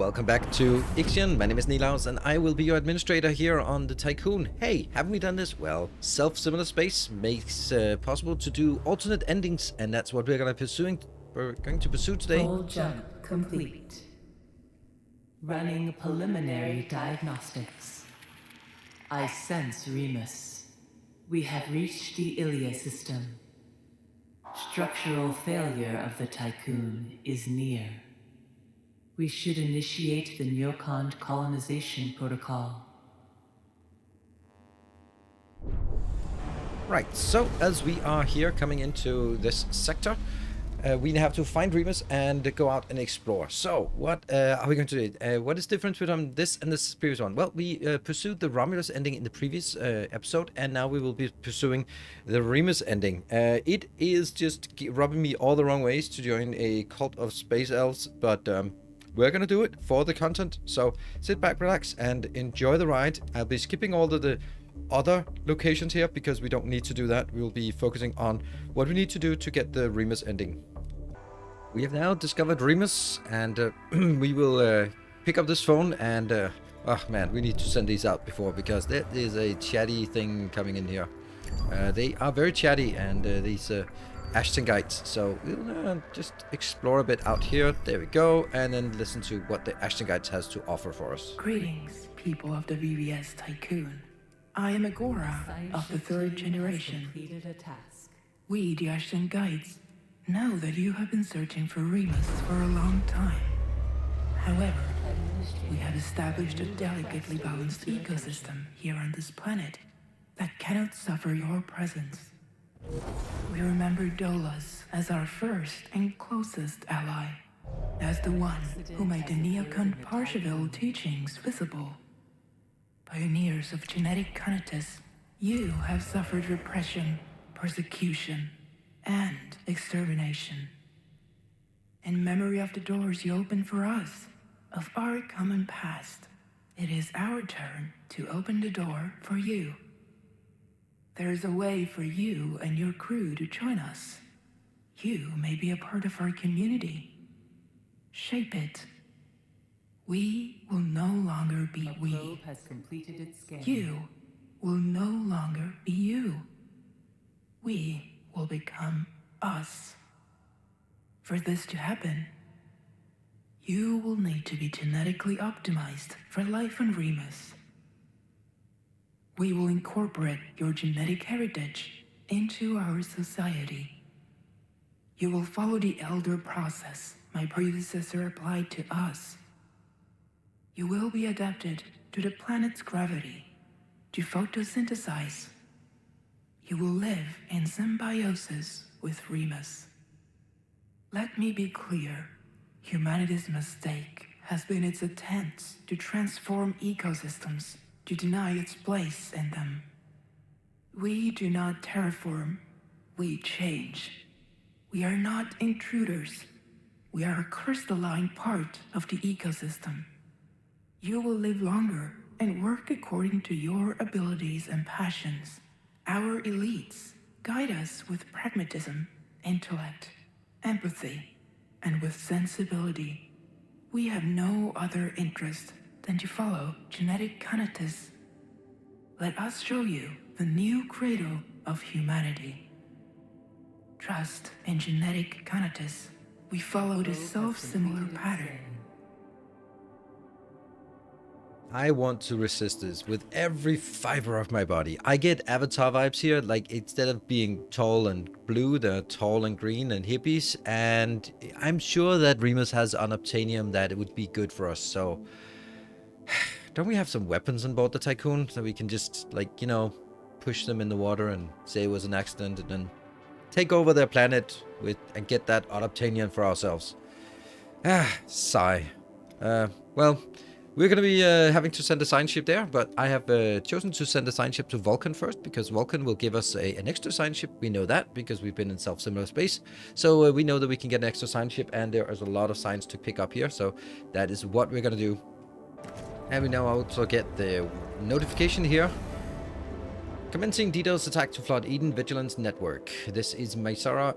Welcome back to Ixion. My name is Nilaus and I will be your administrator here on the Tiqqun. Hey, haven't we done this? Well, self-similar space makes possible to do alternate endings, and that's what we're going to pursue today. Full jump complete. Running preliminary diagnostics. I sense REMUS. We have reached the Ilia system. Structural failure of the Tiqqun is near. We should initiate the Neocond colonization protocol. Right, so as we are here coming into this sector, we have to find REMUS and go out and explore. So, what are we going to do? What is the difference between this and this previous one? Well, we pursued the Romulus ending in the previous episode, and now we will be pursuing the REMUS ending. It is just rubbing me all the wrong ways to join a cult of space elves, but we're gonna do it for the content. So sit back, relax, and enjoy the ride. I'll be skipping all of the other locations here because we don't need to do that. We will be focusing on what we need to do to get the REMUS ending. We have now discovered REMUS, and we will pick up this phone and oh man, we need to send these out before, because there is a chatty thing coming in here. They are very chatty, and these Ixion guides. So we'll just explore a bit out here. There we go, and then listen to what the Ixion guides has to offer for us. Greetings, people of the VVS Tiqqun. I am Agora of the third generation. We, the Ixion guides, know that you have been searching for REMUS for a long time. However, we have established a delicately balanced ecosystem here on this planet that cannot suffer your presence. We remember Dolas as our first and closest ally, as the one who made the Neocon Parsheville teachings visible. Pioneers of genetic conatus, you have suffered repression, persecution, and extermination. In memory of the doors you opened for us, of our common past, it is our turn to open the door for you. There is a way for you and your crew to join us. You may be a part of our community. Shape it. We will no longer be we. Probe has completed its scan. You will no longer be you. We will become us. For this to happen, you will need to be genetically optimized for life on REMUS. We will incorporate your genetic heritage into our society. You will follow the elder process my predecessor applied to us. You will be adapted to the planet's gravity, to photosynthesize. You will live in symbiosis with REMUS. Let me be clear, humanity's mistake has been its attempts to transform ecosystems, to deny its place in them. We do not terraform, we change. We are not intruders. We are a crystalline part of the ecosystem. You will live longer and work according to your abilities and passions. Our elites guide us with pragmatism, intellect, empathy, and with sensibility. We have no other interest than to follow genetic conatus. Let us show you the new cradle of humanity. Trust in genetic conatus. We follow the self-similar pattern. I want to resist this with every fiber of my body. I get Avatar vibes here, like instead of being tall and blue, they're tall and green and hippies. And I'm sure that REMUS has unobtainium that it would be good for us. So don't we have some weapons on board the Tiqqun so we can just, like, you know, push them in the water and say it was an accident and then take over their planet with and get that unobtainium for ourselves? Sigh. Well, we're going to be having to send a science ship there, but I have chosen to send a science ship to Vulcan first, because Vulcan will give us an extra science ship. We know that because we've been in self-similar space. So we know that we can get an extra science ship, and there is a lot of science to pick up here. So that is what we're going to do. And we now also get the notification here. Commencing DDoS attack to flood Eden Vigilance Network. This is Mysara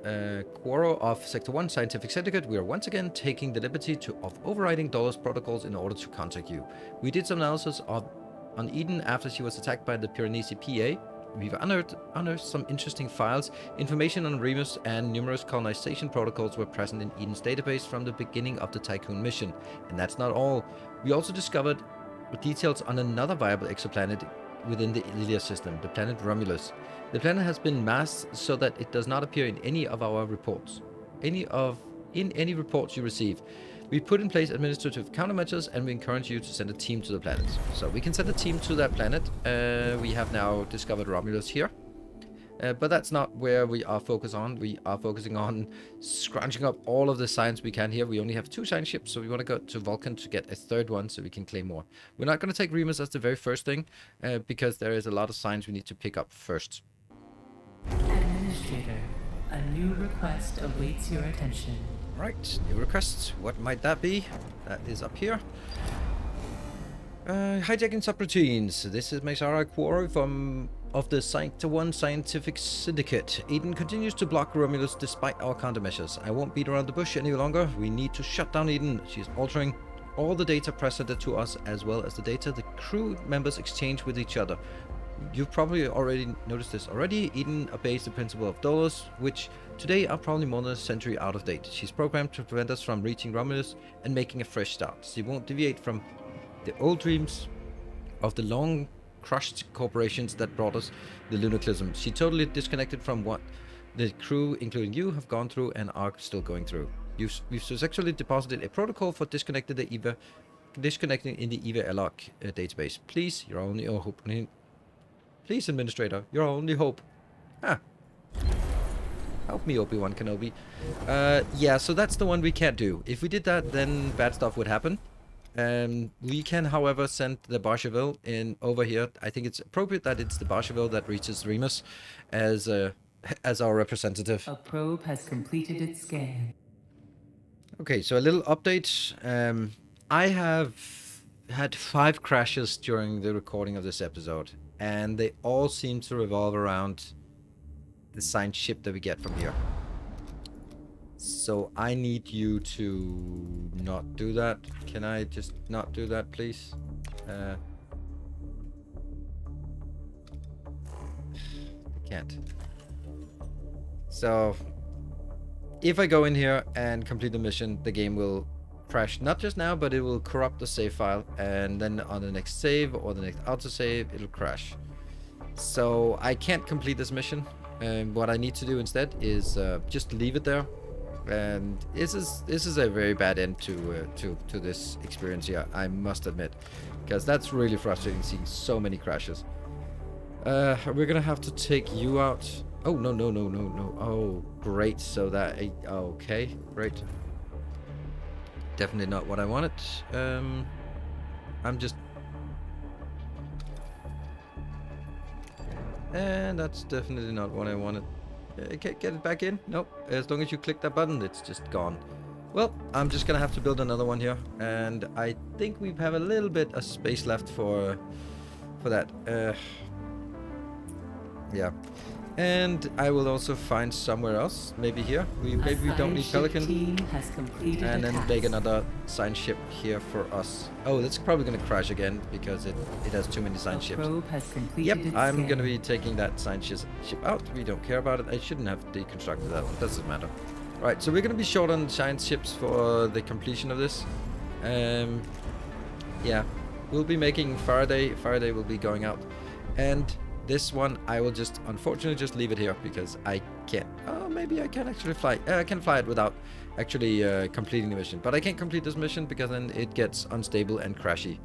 Quoro of Sector 1 Scientific Syndicate, we are once again taking the liberty of overriding Dollar's protocols in order to contact you. We did some analysis on Eden after she was attacked by the Piranesi PA. We've unearthed some interesting files. Information on REMUS and numerous colonization protocols were present in Eden's database from the beginning of the Tiqqun mission. And that's not all. We also discovered details on another viable exoplanet within the Ilia system, the planet Romulus. The planet has been masked so that it does not appear in any of our reports. In any reports you receive. We put in place administrative countermeasures and we encourage you to send a team to the planet. So we can send a team to that planet. We have now discovered Romulus here. But that's not where we are focused on. We are focusing on scrounging up all of the science we can here. We only have 2 science ships, so we want to go to Vulcan to get a 3rd one so we can claim more. We're not going to take Remus as the very first thing, because there is a lot of science we need to pick up first. Administrator, a new request awaits your attention. Right, new requests. What might that be? That is up here. Hijacking subroutines. This is Maysara Quoro of the Sector 1 Scientific Syndicate. Eden continues to block Romulus despite our countermeasures. I won't beat around the bush any longer. We need to shut down Eden. She's altering all the data presented to us as well as the data the crew members exchange with each other. You've probably already noticed this already. Eden obeys the principle of Dolus, which today are probably more than a century out of date. She's programmed to prevent us from reaching Romulus and making a fresh start. She won't deviate from the old dreams of the long crushed corporations that brought us the lunaclism. She totally disconnected from what the crew, including you, have gone through and are still going through. We've successfully deposited a protocol for disconnecting in the EVA airlock database. Please, your only hope. Please, Administrator, your only hope. Help me, Obi-Wan Kenobi. Yeah, so that's the one we can't do. If we did that, then bad stuff would happen. We can, however, send the Barcheville in over here. I think it's appropriate that it's the Barcheville that reaches Remus as our representative. A probe has completed its scan. Okay, so a little update. I have had 5 crashes during the recording of this episode, and they all seem to revolve around the signed ship that we get from here. So I need you to not do that. Can I just not do that, please? I can't. So if I go in here and complete the mission, the game will crash. Not just now, but it will corrupt the save file, and then on the next save or the next autosave, it'll crash. So I can't complete this mission. What I need to do instead is just leave it there. And this is a very bad end to this experience here, I must admit, because that's really frustrating seeing so many crashes. We're gonna have to take you out. Oh no. Oh great, so that okay, great. Definitely not what I wanted. I'm just, and that's definitely not what I wanted. Get it back in? Nope. As long as you click that button, it's just gone. Well, I'm just gonna have to build another one here, and I think we have a little bit of space left for that. Yeah. And I will also find somewhere else, maybe here. Maybe we don't need Pelican. And then make another science ship here for us. Oh, that's probably gonna crash again because it has too many science ships. Yep, I'm gonna be taking that science ship out. We don't care about it. I shouldn't have deconstructed that. It doesn't matter. Right, so we're gonna be short on science ships for the completion of this. Yeah, we'll be making Faraday. Faraday will be going out, and this one, I will just, unfortunately, just leave it here because I can't. Oh, maybe I can actually fly. I can fly it without actually completing the mission. But I can't complete this mission because then it gets unstable and crashy.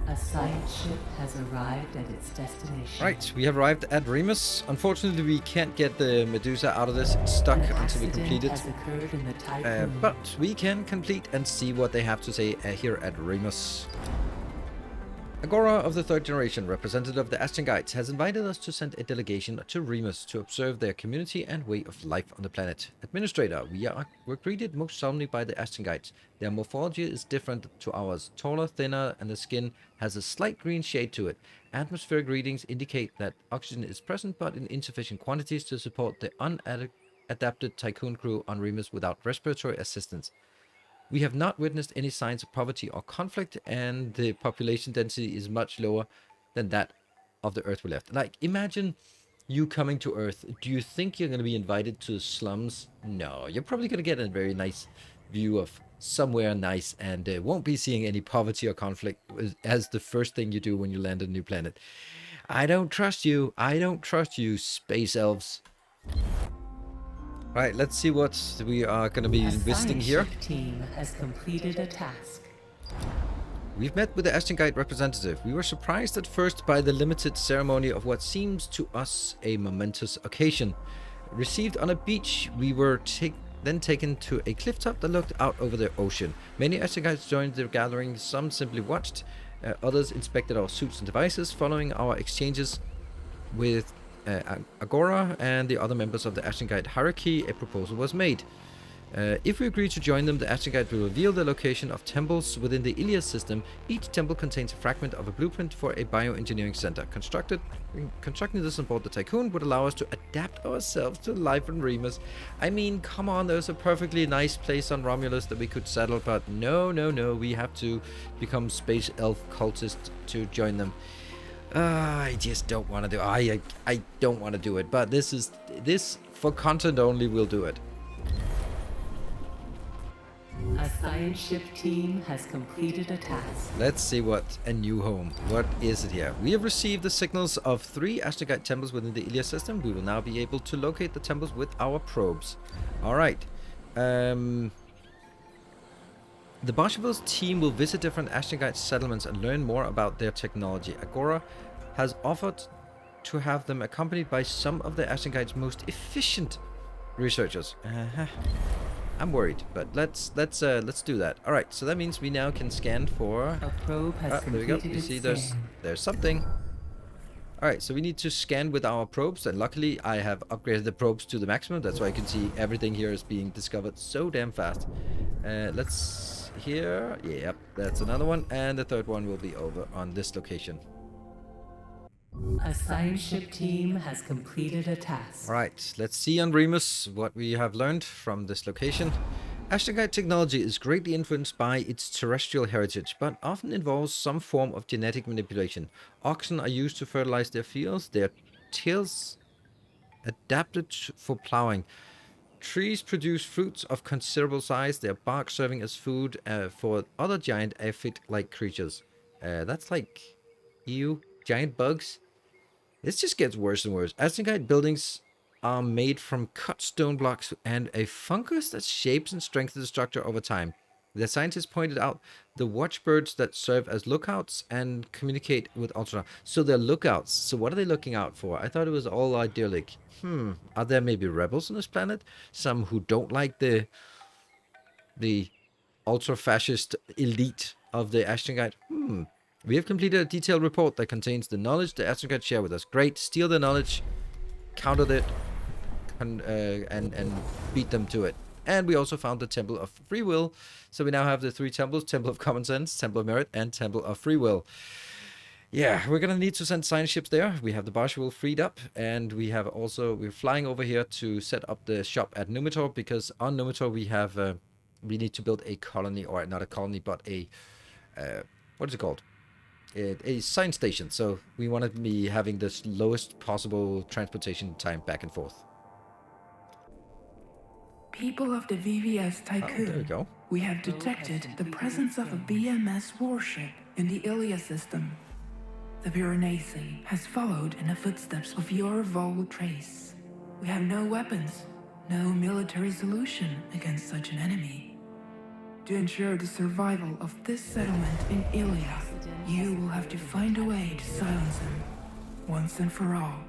A science ship has arrived at its destination. Right, we have arrived at Remus. Unfortunately, we can't get the Medusa out of this. It's stuck until we complete it. But we can complete and see what they have to say here at Remus. Agora of the 3rd generation, representative of the Ixion Guides, has invited us to send a delegation to Remus to observe their community and way of life on the planet. Administrator, we're greeted most solemnly by the Ixion Guides. Their morphology is different to ours, taller, thinner, and the skin has a slight green shade to it. Atmospheric readings indicate that oxygen is present but in insufficient quantities to support the adapted Tiqqun crew on REMUS without respiratory assistance. We have not witnessed any signs of poverty or conflict, and the population density is much lower than that of the Earth we left. Like, imagine you coming to Earth. Do you think you're going to be invited to the slums? No, you're probably going to get a very nice view of somewhere nice and won't be seeing any poverty or conflict as the first thing you do when you land on a new planet. I don't trust you. I don't trust you, space elves. All right, let's see what we are going to be visiting here. The team has completed a task. We've met with the Ixion Guide representative. We were surprised at first by the limited ceremony of what seems to us a momentous occasion. Received on a beach, we were then taken to a clifftop that looked out over the ocean. Many Ixion Guides joined the gathering, some simply watched, others inspected our suits and devices. Following our exchanges with Agora and the other members of the Ixion Guide hierarchy, a proposal was made. If we agree to join them, the Ixion Guide will reveal the location of temples within the Ilias system. Each temple contains a fragment of a blueprint for a bioengineering center. Constructing this on board the Tiqqun would allow us to adapt ourselves to life on REMUS. I mean, come on, there's a perfectly nice place on Romulus that we could settle, but no, we have to become space elf cultists to join them. I just don't want to do it. I don't want to do it, but this for content only, we'll do it. A science ship team has completed a task. Let's see what a new home. What is it here? We have received the signals of 3 Ixion Guide temples within the Ilias system. We will now be able to locate the temples with our probes. All right. The Barshavil's team will visit different Ixion Guide settlements and learn more about their technology. Agora has offered to have them accompanied by some of the Ixion Guide's most efficient researchers. I'm worried, but let's do that. All right, so that means we now can scan for. A probe has There we go. completed You its see, scan. there's something. All right, so we need to scan with our probes, and luckily I have upgraded the probes to the maximum. That's why you can see everything here is being discovered so damn fast. Let's here. Yep, that's another one, and the third one will be over on this location. A science ship team has completed a task. All right, let's see on REMUS what we have learned from this location. Ixion Guide technology is greatly influenced by its terrestrial heritage, but often involves some form of genetic manipulation. Oxen are used to fertilize their fields, their tails adapted for plowing. Trees produce fruits of considerable size, their bark serving as food for other giant aphid-like creatures. That's like, giant bugs. This just gets worse and worse. Ixion Guide buildings are made from cut stone blocks and a fungus that shapes and strengthens the structure over time. The scientists pointed out the watchbirds that serve as lookouts and communicate with Ultra. So they're lookouts. So what are they looking out for? I thought it was all idyllic. Are there maybe rebels on this planet? Some who don't like the ultra-fascist elite of the Ixion Guide? We have completed a detailed report that contains the knowledge the Ixion Guide share with us. Great. Steal the knowledge, counter it, and beat them to it. And we also found the Temple of Free Will. So we now have the 3 temples: Temple of Common Sense, Temple of Merit, and Temple of Free Will. Yeah, we're gonna need to send science ships there. We have the Barshavil freed up, and we're flying over here to set up the shop at Numitor, because on Numitor we need to build a colony, or not a colony, but a what is it called? A science station. So we want to be having the lowest possible transportation time back and forth. People of the VVS Tiqqun, There we go. we have detected the presence of a BMS warship in the Ilias system. The Piranesi has followed in the footsteps of your Vol trace. We have no weapons, no military solution against such an enemy. To ensure the survival of this settlement in Ilia, you will have to find a way to silence him, once and for all.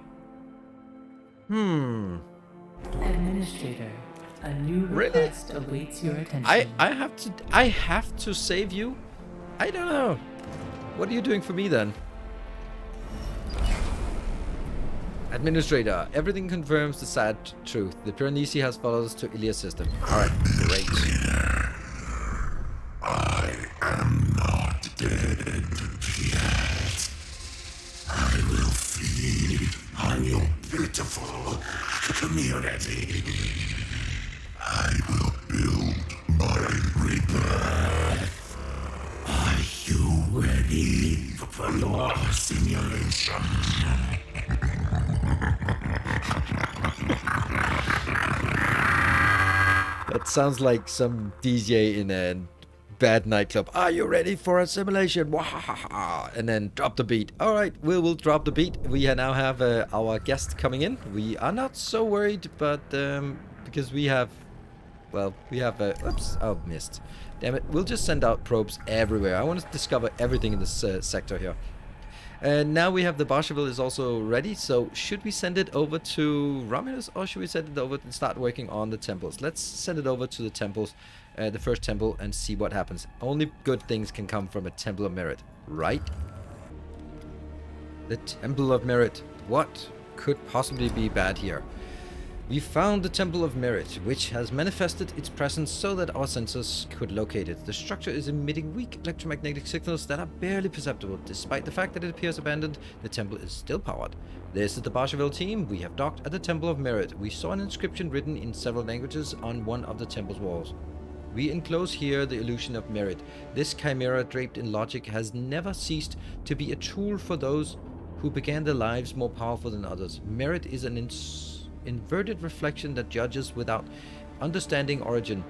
Administrator, a new Really? request awaits your attention. I have to save you? I don't know. What are you doing for me then? Administrator, everything confirms the sad truth. The Piranesi has followed us to Ilia's system. Alright, great. I am not dead yet. I will feed on your pitiful community. I will build my rebirth. Are you ready for your simulation? That sounds like some DJ in a bad nightclub. Are you ready for a simulation? Wahahaha. And then drop the beat. All right, we'll drop the beat. We now have our guest coming in. We are not so worried, but because we have, well, we have oops, oh, missed. Damn it. We'll just send out probes everywhere. I want to discover everything in this sector here. And now we have the Barshaville is also ready. So should we send it over to Romulus, or should we send it over and start working on the temples? Let's send it over to the temples, the first temple, and see what happens. Only good things can come from a Temple of Merit, right? The Temple of Merit. What could possibly be bad here? We found the Temple of Merit, which has manifested its presence so that our sensors could locate it. The structure is emitting weak electromagnetic signals that are barely perceptible. Despite the fact that it appears abandoned, the temple is still powered. This is the Barshaville team. We have docked at the Temple of Merit. We saw an inscription written in several languages on one of the temple's walls. We enclose here the illusion of merit. This chimera draped in logic has never ceased to be a tool for those who began their lives more powerful than others. Merit is an inverted reflection that judges without understanding origin.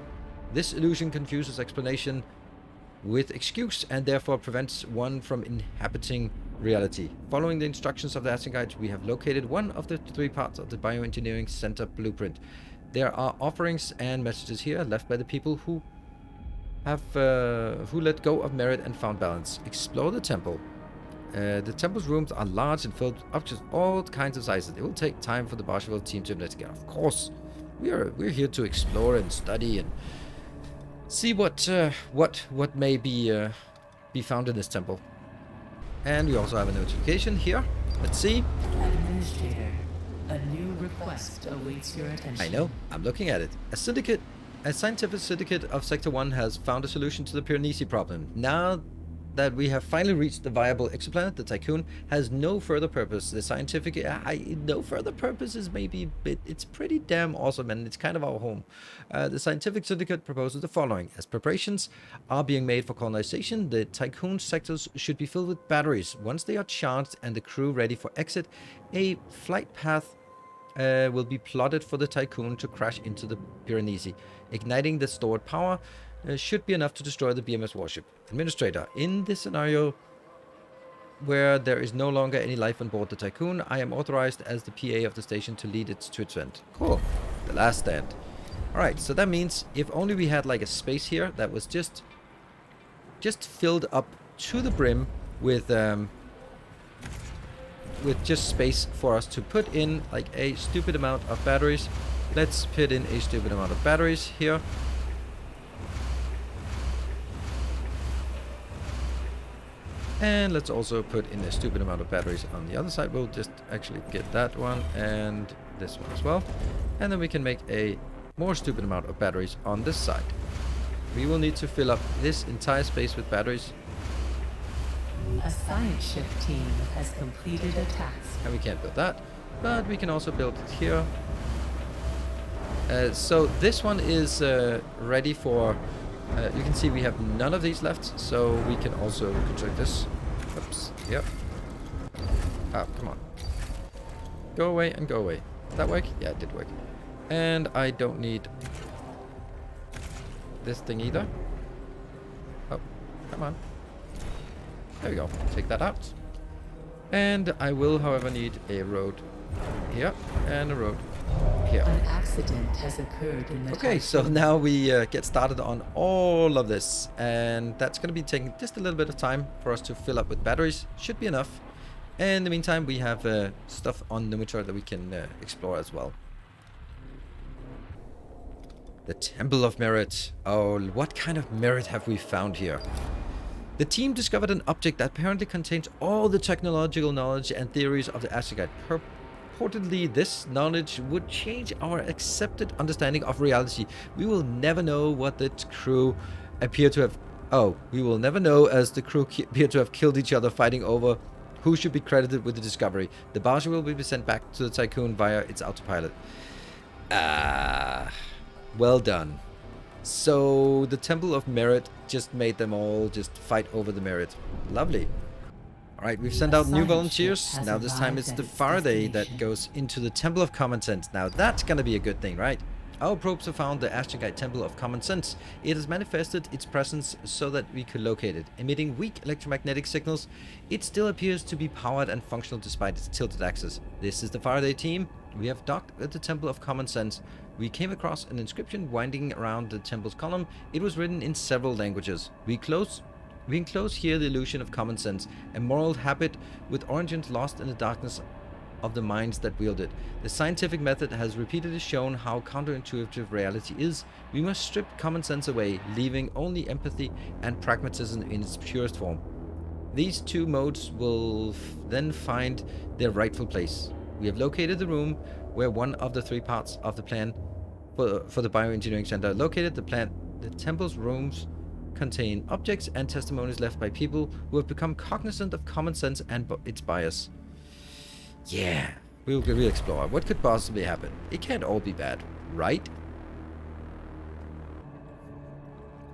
This illusion confuses explanation with excuse and therefore prevents one from inhabiting reality. Following the instructions of the Ashen Guides, we have located one of the 3 parts of the Bioengineering Center blueprint. There are offerings and messages here left by the people who have who let go of merit and found balance. Explore the temple. The temple's rooms are large and filled with objects of all kinds of sizes. It will take time for the Barshaville team to investigate. Of course, we're here to explore and study and see what may be found in this temple. And we also have a notification here. Let's see. Administrator, a new request awaits your attention. I know. I'm looking at it. A scientific syndicate of Sector 1 has found a solution to the perilous problem. Now that we have finally reached the viable exoplanet, the Tiqqun has no further purpose. The scientific, no further purpose is maybe a bit, it's pretty damn awesome, and it's kind of our home. The scientific syndicate proposes the following. As preparations are being made for colonization, the Tiqqun sectors should be filled with batteries. Once they are charged and the crew ready for exit, a flight path will be plotted for the Tiqqun to crash into the Piranesi. Igniting the stored power should be enough to destroy the BMS warship. Administrator, in this scenario where there is no longer any life on board the Tiqqun, I am authorized as the PA of the station to lead it to its end. Cool. The last stand. Alright, so that means if only we had like a space here that was just filled up to the brim with just space for us to put in like a stupid amount of batteries. Let's put in a stupid amount of batteries here. And let's also put in a stupid amount of batteries on the other side. We'll just actually get that one and this one as well. And then we can make a more stupid amount of batteries on this side. We will need to fill up this entire space with batteries. A science ship team has completed a task. And we can't build that, but we can also build it here. So this one is ready for... you can see we have none of these left, so we can also construct this. Oops. Yep. Ah, come on. Go away and go away. Did that work? Yeah, it did work. And I don't need this thing either. Oh, come on. There we go. Take that out. And I will, however, need a road here and a road here. An accident has occurred in the Okay, so now we get started on all of this, and that's going to be taking just a little bit of time for us to fill up with batteries. Should be enough. And in the meantime, we have stuff on Numitor that we can explore as well. The Temple of Merit. Oh, what kind of merit have we found here? The team discovered an object that apparently contains all the technological knowledge and theories of the Asgard. Purportedly, this knowledge would change our accepted understanding of reality. We will never know what the crew appear to have... Oh, we will never know as the crew appear to have killed each other fighting over who should be credited with the discovery. The Barshaville will be sent back to the Tiqqun via its autopilot. Ah, well done. So the Temple of Merit just made them all just fight over the merit. Lovely. Alright, we've sent out new volunteers. Now this time it's the Faraday that goes into the Temple of Common Sense. Now that's gonna be a good thing, right? Our probes have found the Astroguide Temple of Common Sense. It has manifested its presence so that we could locate it. Emitting weak electromagnetic signals, it still appears to be powered and functional despite its tilted axis. This is the Faraday team. We have docked at the Temple of Common Sense. We came across an inscription winding around the temple's column. It was written in several languages. We enclose here the illusion of common sense, a moral habit with origins lost in the darkness of the minds that wield it. The scientific method has repeatedly shown how counterintuitive reality is. We must strip common sense away, leaving only empathy and pragmatism in its purest form. These two modes will then find their rightful place. We have located the room where one of the three parts of the plan for the bioengineering center are located. The temple's rooms contain objects and testimonies left by people who have become cognizant of common sense and its bias. Yeah, we'll explore. What could possibly happen? It can't all be bad, right?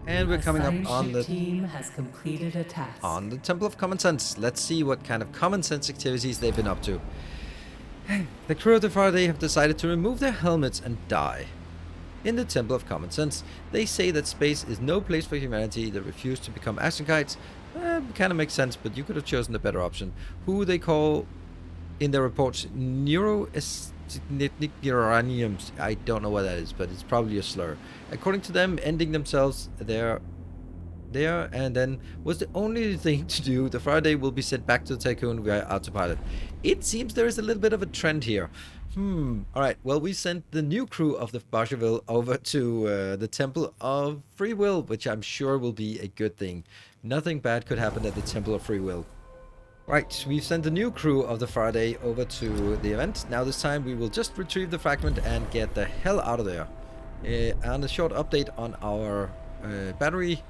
And we're coming up on the team has completed a task. On the Temple of Common Sense. Let's see what kind of common sense activities they've been up to. The crew of the Faraday have decided to remove their helmets and die. In the Temple of Common Sense, they say that space is no place for humanity. They refuse to become Ixion guides. Kind of makes sense, but you could have chosen the better option. Who they call in their reports uraniums. I don't know what that is, but it's probably a slur. According to them, ending themselves there and then was the only thing to do. The Faraday will be sent back to the Tiqqun via autopilot. It seems there is a little bit of a trend here. Alright, well, we sent the new crew of the Baskerville over to the Temple of Free Will, which I'm sure will be a good thing. Nothing bad could happen at the Temple of Free Will. Right, we've sent the new crew of the Faraday over to the event. Now this time we will just retrieve the fragment and get the hell out of there. And a short update on our battery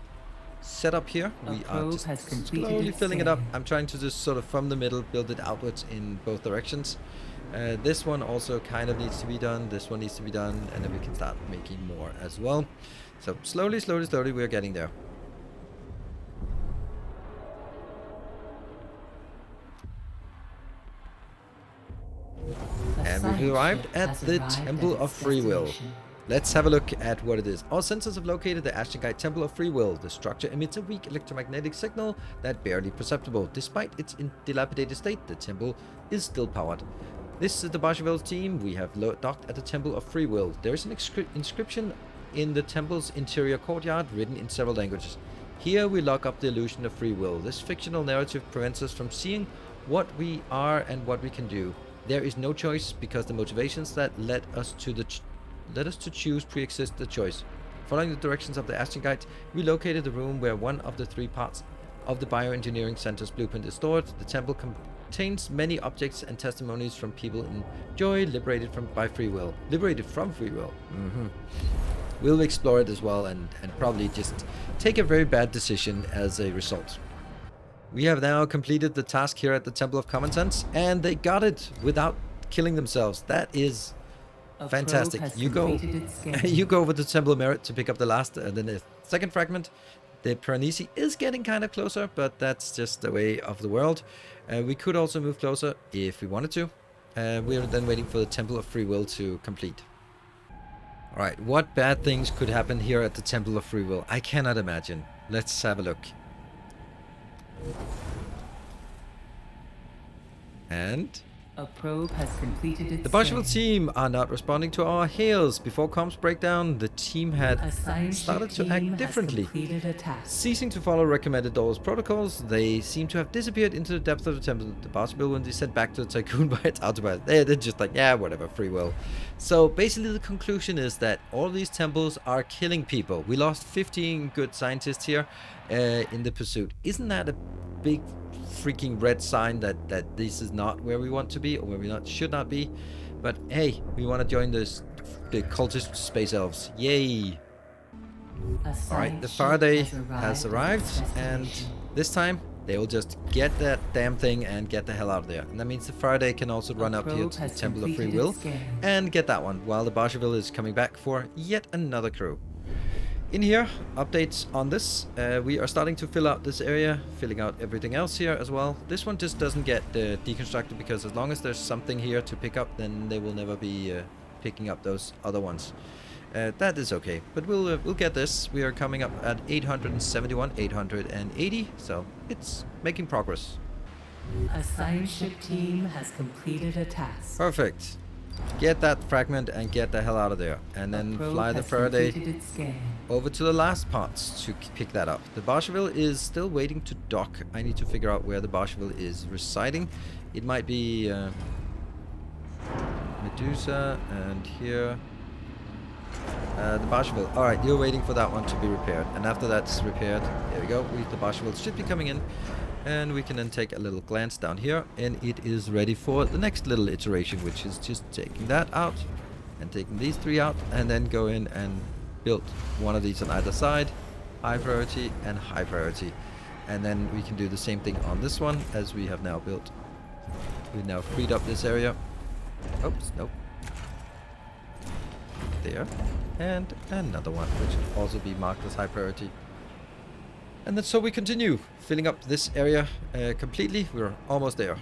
setup here. We are just slowly filling it up. I'm trying to just sort of from the middle build it outwards in both directions. This one also kind of needs to be done. This one needs to be done, and then we can start making more as well. So slowly we're getting there. And we've arrived at the Temple of Free Will. Let's have a look at what it is. Our sensors have located the Astroguide Temple of Free Will. The structure emits a weak electromagnetic signal that barely perceptible. Despite its dilapidated state, the temple is still powered. This is the Baskerville team. We have docked at the Temple of Free Will. There is an inscription in the temple's interior courtyard written in several languages. Here we lock up the illusion of free will. This fictional narrative prevents us from seeing what we are and what we can do. There is no choice because the motivations that led us to choose pre-exist the choice. Following the directions of the Astroguide, we located the room where one of the three parts of the bioengineering center's blueprint is stored. The temple contains many objects and testimonies from people in joy, liberated from free will. We'll explore it as well and probably just take a very bad decision as a result. We have now completed the task here at the Temple of Common Sense, and they got it without killing themselves. That is fantastic. You go over to Temple of Merit to pick up the last, the second fragment. The Piranesi is getting kind of closer, but that's just the way of the world. We could also move closer if we wanted to. We are then waiting for the Temple of Free Will to complete. Alright, what bad things could happen here at the Temple of Free Will? I cannot imagine. Let's have a look. And a probe has completed its the Baskerville team are not responding to our hails. Before comms breakdown, the team had started to act differently. Ceasing to follow recommended Doors protocols, they seem to have disappeared into the depth of the temple. The Baskerville when they sent back to the Tiqqun by its autopilot. They're just like, yeah, whatever, free will. So basically the conclusion is that all these temples are killing people. We lost 15 good scientists here in the pursuit. Isn't that a big freaking red sign that this is not where we want to be, or where we should not be? But hey, we want to join the cultist space elves. Yay! Alright, the Faraday has arrived, and this time they will just get that damn thing and get the hell out of there. And that means the Faraday can also run up here to the Temple of Free Will and get that one, while the Barsheville is coming back for yet another crew. In here, updates on this. We are starting to fill out this area, filling out everything else here as well. This one just doesn't get deconstructed, because as long as there's something here to pick up, then they will never be picking up those other ones. That is okay, but we'll get this. We are coming up at 871, 880, so it's making progress. A science ship team has completed a task. Perfect. Get that fragment and get the hell out of there, and then fly the Faraday over to the last parts to pick that up. The Barsheville is still waiting to dock. I need to figure out where the Barsheville is residing. It might be Medusa, and here the Barsheville. Alright, you're waiting for that one to be repaired, and after that's repaired, there we go, the Barsheville should be coming in, and we can then take a little glance down here, and it is ready for the next little iteration, which is just taking that out and taking these three out, and then go in and build one of these on either side, high priority and high priority, and then we can do the same thing on this one as we have now built. We've now freed up this area. Oops, nope. There, and another one, which will also be marked as high priority. And then so we continue filling up this area completely. We're almost there.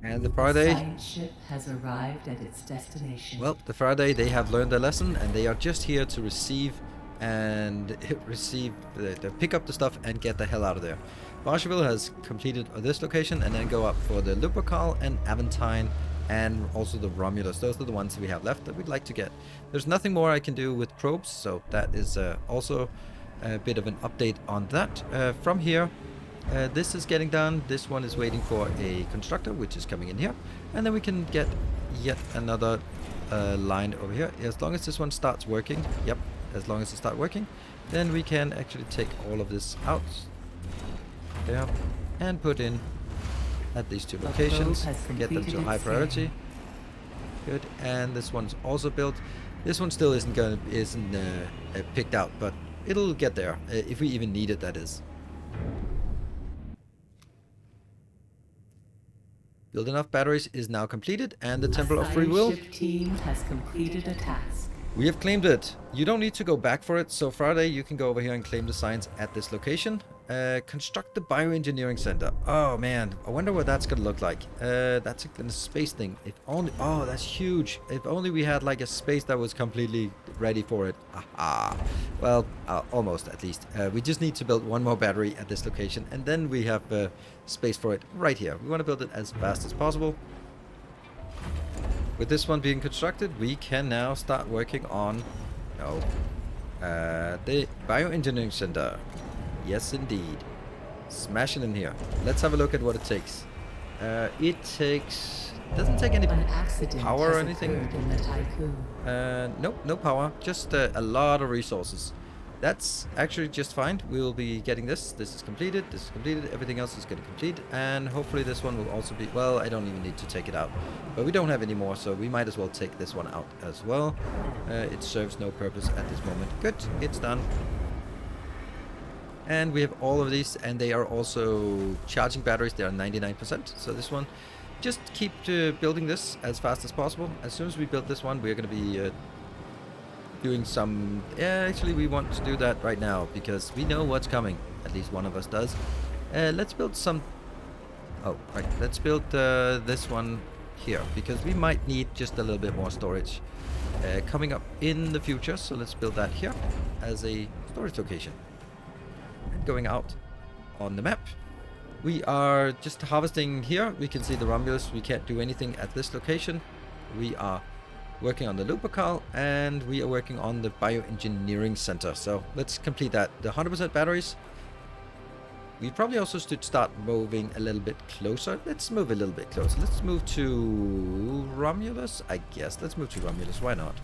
And the Faraday. The science ship has arrived at its destination. Well, the Faraday, they have learned their lesson, and they are just here to receive and pick up the stuff and get the hell out of there. Barsheville has completed this location, and then go up for the Lupercal and Aventine, and also the Romulus. Those are the ones we have left that we'd like to get. There's nothing more I can do with probes, so that is also a bit of an update on that. From here, this is getting done. This one is waiting for a constructor, which is coming in here, and then we can get yet another line over here. As long as this one starts working, yep, as long as it starts working, then we can actually take all of this out there and put in at these two locations, get them to high priority. Good, and this one's also built. This one still isn't picked out, but it'll get there if we even need it. That is. Build enough batteries is now completed, and the Temple of Free Will. Ship team has completed a task. We have claimed it. You don't need to go back for it. So Friday, you can go over here and claim the science at this location. Construct the bioengineering center. Oh man, I wonder what that's gonna look like. That's a space thing. If only. Oh, that's huge. If only we had like a space that was completely ready for it. Aha. Well, almost at least. We just need to build one more battery at this location, and then we have space for it right here. We want to build it as fast as possible. With this one being constructed, we can now start working on the bioengineering center. Yes, indeed. Smash it in here. Let's have a look at what it takes. Doesn't take any power or anything. In the Tiqqun. Nope, no power. Just a lot of resources. That's actually just fine. We will be getting this. This is completed. This is completed. Everything else is going to complete. And hopefully this one will also be... Well, I don't even need to take it out. But we don't have any more, so we might as well take this one out as well. It serves no purpose at this moment. Good. It's done. And we have all of these, and they are also charging batteries. They are 99%. So this one, just keep building this as fast as possible. As soon as we build this one, we're going to be... doing some... actually, we want to do that right now because we know what's coming. At least one of us does. Let's build some... Oh, right. Let's build this one here because we might need just a little bit more storage coming up in the future. So let's build that here as a storage location. And going out on the map, we are just harvesting here. We can see the Romulus. We can't do anything at this location. We are working on the Lupercal, and we are working on the bioengineering center. So let's complete that. The 100% batteries. We probably also should start moving a little bit closer. Let's move a little bit closer. Let's move to Romulus, I guess. Let's move to Romulus. Why not?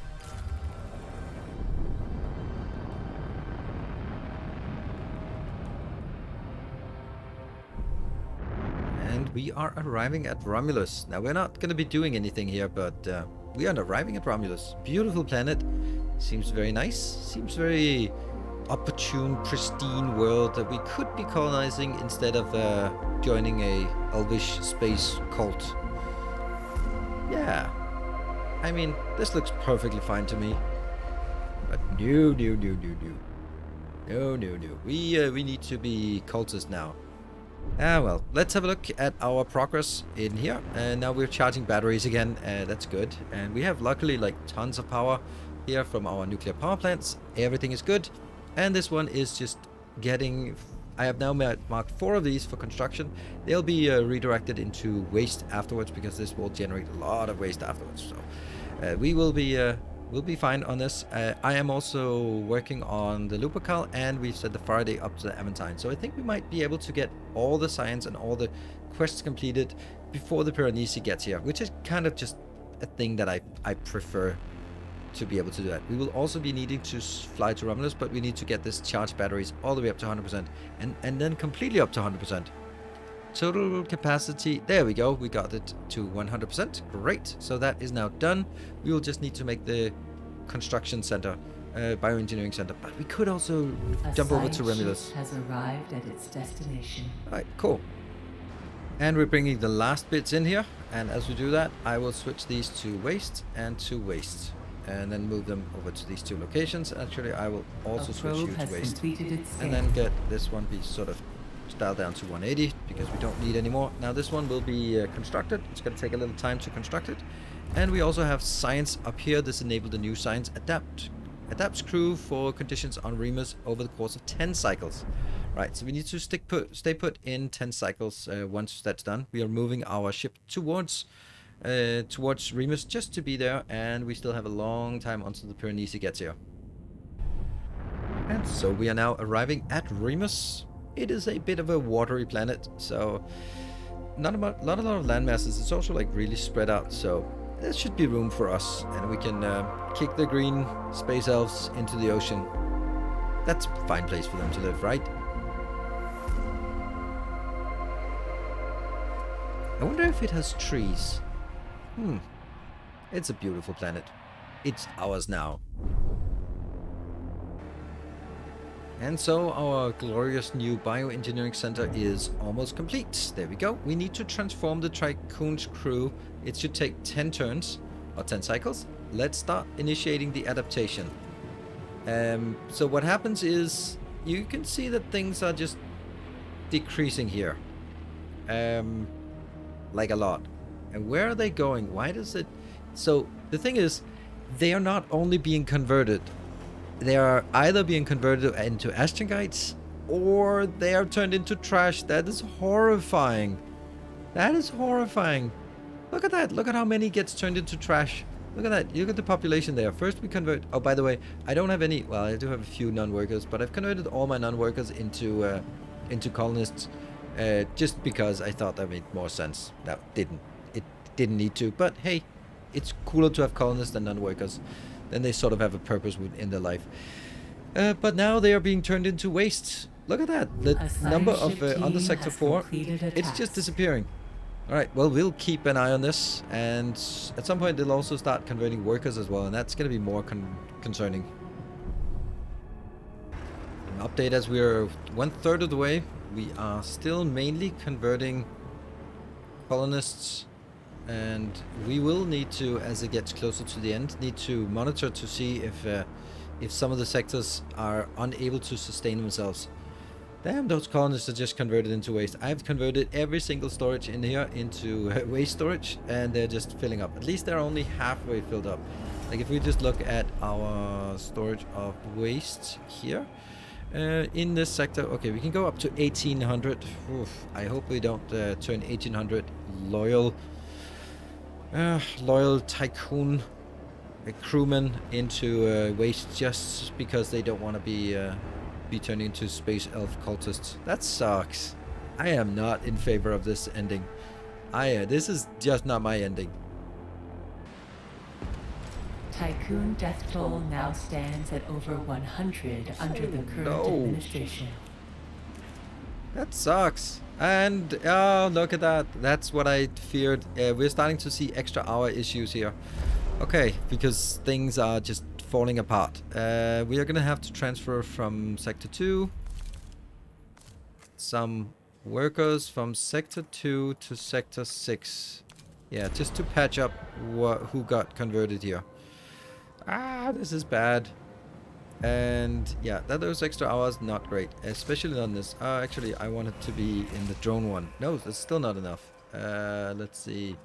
And we are arriving at Romulus. Now, we're not going to be doing anything here, but we are arriving at Romulus. Beautiful planet. Seems very nice. Seems very opportune, pristine world that we could be colonizing instead of joining a elvish space cult. Yeah, I mean, this looks perfectly fine to me. But no. We need to be cultists now. Well, let's have a look at our progress in here. And now we're charging batteries again. That's good. And we have luckily like tons of power here from our nuclear power plants. Everything is good. And this one is just getting... I have now marked 4 of these for construction. They'll be redirected into waste afterwards because this will generate a lot of waste afterwards. So we will be... we'll be fine on this. I am also working on the Lupercal, and we've set the Faraday up to the Aventine. So I think we might be able to get all the science and all the quests completed before the Piranesi gets here, which is kind of just a thing that I prefer to be able to do that. We will also be needing to fly to Romulus, but we need to get this charged batteries all the way up to 100% and then completely up to 100%. Total capacity, there we go, we got it to 100%. Great, so that is now done. We will just need to make the construction center, bioengineering center, but we could also jump over to Remulus. Has arrived at its destination. Alright, cool. And we're bringing the last bits in here, and as we do that, I will switch these to waste and to waste, and then move them over to these 2 locations. Actually, I will also switch you to waste, and then get this one be sort of dialed down to 180 because we don't need any more. Now this one will be constructed. It's going to take a little time to construct it. And we also have science up here. This enabled the new science adapts crew for conditions on REMUS over the course of 10 cycles. Right, so we need to stay put in 10 cycles. Once that's done, we are moving our ship towards REMUS just to be there, and we still have a long time until the Piranesi gets here. And so we are now arriving at REMUS. It is a bit of a watery planet, so not a lot of land masses. It's also like really spread out, so there should be room for us, and we can kick the green space elves into the ocean. That's a fine place for them to live, right? I wonder if it has trees. It's a beautiful planet. It's ours now. And so our glorious new bioengineering center is almost complete. There we go. We need to transform the Tiqqun's crew. It should take 10 turns or 10 cycles. Let's start initiating the adaptation. So what happens is you can see that things are just decreasing here. Like a lot. And where are they going? Why does it... So the thing is, they are not only being converted. They are either being converted into Astrongites, or they are turned into trash. That is horrifying. That is horrifying. Look at that. Look at how many gets turned into trash. Look at that. Look at the population there. First we convert... Oh, by the way, I don't have any... Well, I do have a few non-workers, but I've converted all my non-workers into colonists just because I thought that made more sense. It didn't need to, but hey, it's cooler to have colonists than non-workers. Then they sort of have a purpose in their life. But now they are being turned into waste. Look at that. The number of under Sector 4, it's just disappearing. Alright, well, we'll keep an eye on this. And at some point, they'll also start converting workers as well. And that's going to be more concerning. An update as we're 1/3 of the way. We are still mainly converting colonists. And we will need to, as it gets closer to the end, need to monitor to see if some of the sectors are unable to sustain themselves. Damn, those colonists are just converted into waste. I've converted every single storage in here into waste storage, and they're just filling up. At least they're only halfway filled up. Like if we just look at our storage of waste here, in this sector, okay, we can go up to 1800. Oof, I hope we don't turn 1800 loyal Tiqqun crewmen into waste just because they don't want to be turned into space elf cultists. That sucks. I am not in favor of this ending. This is just not my ending. Tiqqun death toll now stands at over 100 under the current administration. That sucks. And oh, look at that. That's what I feared. We're starting to see extra hour issues here. Okay, because things are just falling apart. We are gonna have to transfer from Sector 2 some workers from Sector 2 to Sector 6. Yeah, just to patch up who got converted here. Ah, this is bad. And yeah, those extra hours, not great. Especially on this. Actually, I want it to be in the drone one. No, that's still not enough. Let's see.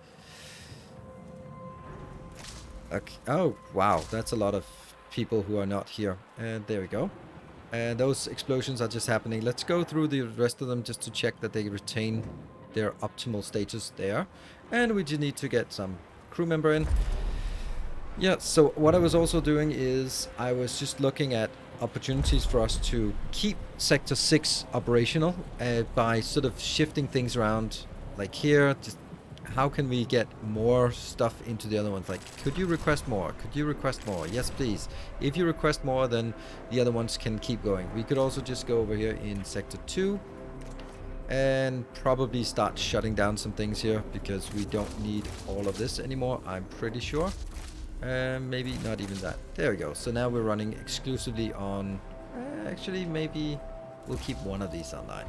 Okay. Oh, wow. That's a lot of people who are not here. There we go. Those explosions are just happening. Let's go through the rest of them just to check that they retain their optimal status there. And we just need to get some crew member in. Yeah, so what I was also doing is I was just looking at opportunities for us to keep Sector 6 operational by sort of shifting things around. Like here, just how can we get more stuff into the other ones? Like, could you request more? Could you request more? Yes, please. If you request more, then the other ones can keep going. We could also just go over here in Sector 2 and probably start shutting down some things here because we don't need all of this anymore, I'm pretty sure. Maybe not even that. There we go. So now we're running exclusively on... actually, maybe we'll keep one of these online.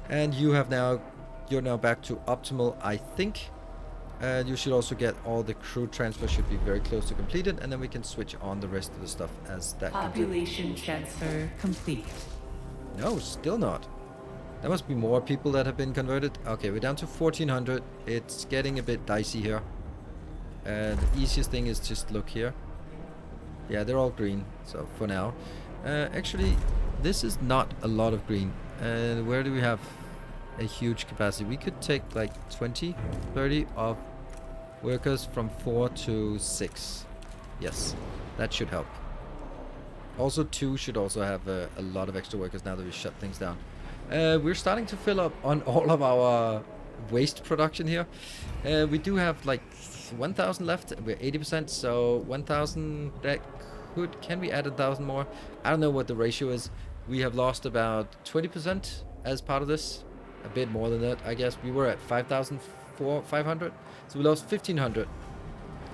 And you're now back to optimal, I think. You should also get all the crew transfer should be very close to completed, and then we can switch on the rest of the stuff as that Population transfer complete. No, still not. There must be more people that have been converted. Okay, we're down to 1400. It's getting a bit dicey here. The easiest thing is just look here. Yeah, they're all green, so for now. Actually, this is not a lot of green. Where do we have a huge capacity? We could take like 20, 30 of workers from 4 to 6. Yes, that should help. Also 2 should also have a lot of extra workers now that we shut things down. We're starting to fill up on all of our waste production here. We do have like 1,000 left. We're 80%, so 1,000. That can we add 1,000 more? I don't know what the ratio is. We have lost about 20% as part of this. A bit more than that, I guess. We were at 5,500, so we lost 1,500.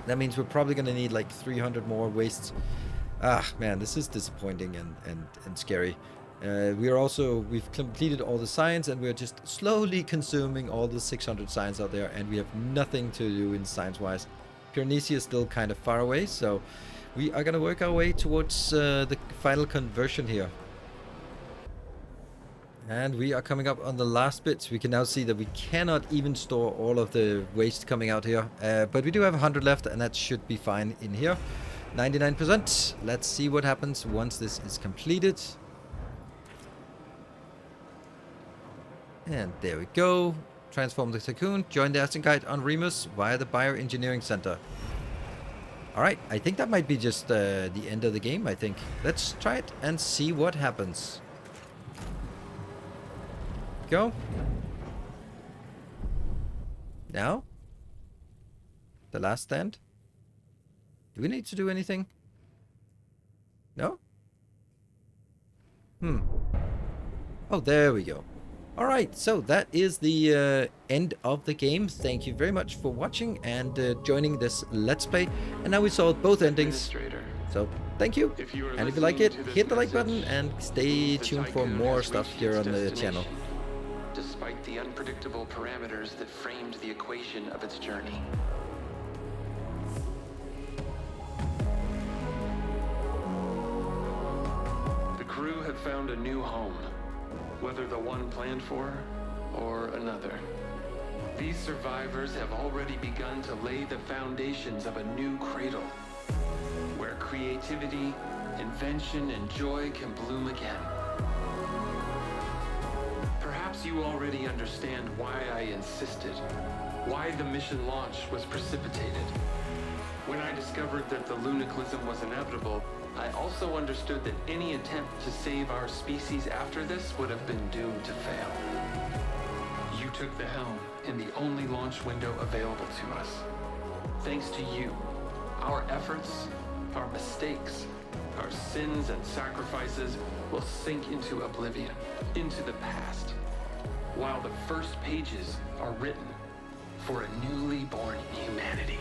That means we're probably gonna need like 300 more wastes. Ah, man, this is disappointing and scary. We've completed all the science, and we're just slowly consuming all the 600 science out there, and we have nothing to do in science-wise. Pyrenesia is still kind of far away, so we are gonna work our way towards the final conversion here. And we are coming up on the last bits. We can now see that we cannot even store all of the waste coming out here, but we do have 100 left, and that should be fine in here. 99%. Let's see what happens once this is completed. And there we go. Transform the Tiqqun. Join the Aston Guide on REMUS via the Bioengineering Center. Alright, I think that might be just the end of the game, I think. Let's try it and see what happens. Go. Now? The last stand? Do we need to do anything? No? Oh, there we go. Alright, so that is the end of the game. Thank you very much for watching and joining this Let's Play. And now we saw both endings. So, thank you. And if you like it, hit the like button and stay tuned for more stuff here on the channel. Despite the unpredictable parameters that framed the equation of its journey. The crew have found a new home. Whether the one planned for, or another. These survivors have already begun to lay the foundations of a new cradle, where creativity, invention, and joy can bloom again. Perhaps you already understand why I insisted, why the mission launch was precipitated. When I discovered that the lunicalism was inevitable, I also understood that any attempt to save our species after this would have been doomed to fail. You took the helm in the only launch window available to us. Thanks to you, our efforts, our mistakes, our sins and sacrifices will sink into oblivion, into the past, while the first pages are written for a newly born humanity.